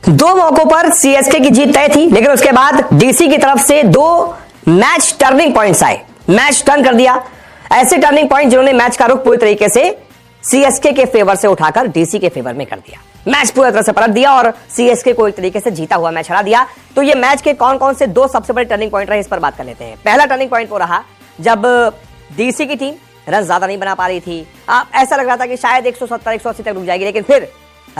दो मौकों पर सीएसके की जीत तय थी, लेकिन उसके बाद डीसी की तरफ से दो मैच टर्निंग पॉइंट्स आए, मैच टर्न कर दिया। ऐसे टर्निंग पॉइंट जिन्होंने मैच का रुख पूरी तरीके से सीएसके के फेवर से उठाकर डीसी के फेवर में कर दिया। मैच पूरी तरह से पलट दिया और सीएसके को एक तरीके से जीता हुआ मैच हरा दिया। तो ये मैच के कौन कौन से दो सबसे बड़े टर्निंग पॉइंट रहे, इस पर बात कर लेते हैं। पहला टर्निंग पॉइंट वो रहा जब डीसी की टीम रन ज्यादा नहीं बना पा रही थी। ऐसा लग रहा था कि शायद 170 180 तक रुक जाएगी, लेकिन फिर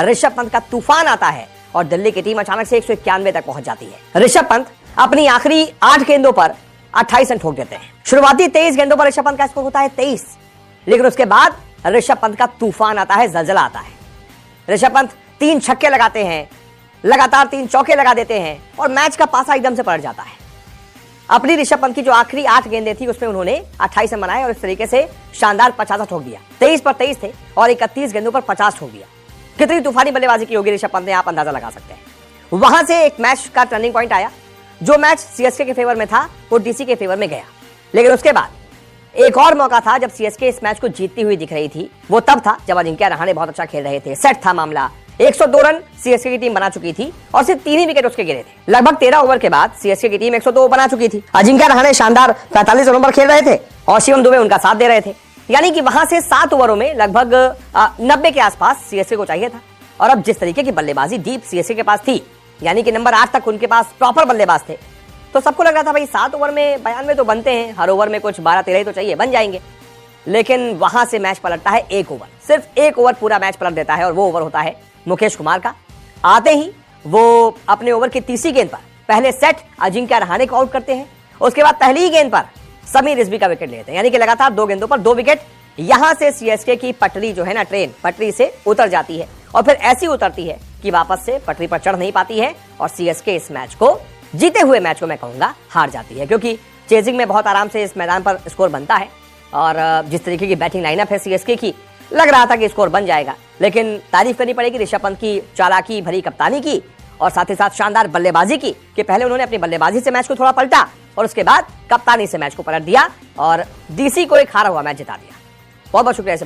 ऋषभ पंत का तूफान आता है और दिल्ली की टीम अचानक से 191 तक पहुंच जाती है। ऋषभ पंत अपनी आखिरी 8 गेंदों पर 28 रन ठोक देते हैं। शुरुआती 23 गेंदों पर ऋषभ पंत का स्कोर होता है 23, लेकिन उसके बाद ऋषभ पंत का तूफान आता है, जलजला आता है। ऋषभ पंत 3 छक्के लगाते हैं, लगातार 3 चौके लगा देते हैं और मैच का पासा एकदम से पलट जाता है। अपनी ऋषभ पंत की जो आखिरी 8 गेंदें थी उसमें उन्होंने 28 रन बनाए और इस तरीके से शानदार 50 ठोक दिया। 23 पर 23 थे और 31 गेंदों पर 50 ठोक दिया। कितनी तूफानी बल्लेबाजी की होगी ऋषभ पंत ने, आप अंदाजा लगा सकते हैं। वहां से एक मैच का टर्निंग पॉइंट आया। जो मैच सीएसके के फेवर में था वो डीसी के फेवर में गया, लेकिन उसके बाद एक और मौका था जब सीएसके इस मैच को जीतती हुई दिख रही थी। वो तब था जब अजिंक्य रहाणे बहुत अच्छा खेल रहे थे, सेट था मामला। 102 रन सीएसके की टीम बना चुकी थी और सिर्फ 3 ही विकेट उसके गिरे थे। लगभग 13 ओवर के बाद सीएसके की टीम 102 बना चुकी थी। अजिंक्य रहाणे शानदार 45 रनों पर खेल रहे थे और शिवम दुबे उनका साथ दे रहे थे। यानी कि वहां से 7 ओवरों में लगभग 90 के आसपास सीएसके को चाहिए था। और अब जिस तरीके की बल्लेबाजी डीप सीएसके के पास थी, यानी कि नंबर 8 तक उनके पास प्रॉपर बल्लेबाज थे, तो सबको लग रहा था भाई 7 ओवर में 92 तो बनते हैं, हर ओवर में कुछ 12-13 ही तो चाहिए, बन जाएंगे। लेकिन वहां से मैच पलटता है 1 ओवर, सिर्फ 1 ओवर पूरा मैच पलट देता है और वो ओवर होता है मुकेश कुमार का। आते ही वो अपने ओवर की तीसरी गेंद पर पहले सेट अजिंक्य रहाणे को आउट करते हैं। उसके बाद पहली ही गेंद पर समीर रिजवी का विकेट लेते हैं, यानी कि लगातार 2 गेंदों पर 2 विकेट। यहां से सीएसके की पटरी जो है ना, ट्रेन पटरी से उतर जाती है और फिर ऐसी उतरती है कि वापस से पटरी पर चढ़ नहीं पाती है और सीएसके इस मैच को, जीते हुए मैच को मैं कहूंगा, हार जाती है। क्योंकि चेजिंग में बहुत आराम से इस मैदान पर स्कोर बनता है और जिस तरीके की बैटिंग लाइनअप है सीएसके की, लग रहा था कि स्कोर बन जाएगा। लेकिन तारीफ करनी पड़ेगी ऋषभ पंत की चालाकी भरी कप्तानी की और साथ ही साथ शानदार बल्लेबाजी की, कि पहले उन्होंने अपनी बल्लेबाजी से मैच को थोड़ा पलटा और उसके बाद कप्तानी से मैच को पलट दिया और डीसी को एक हारा हुआ मैच जिता दिया। बहुत बहुत शुक्रिया।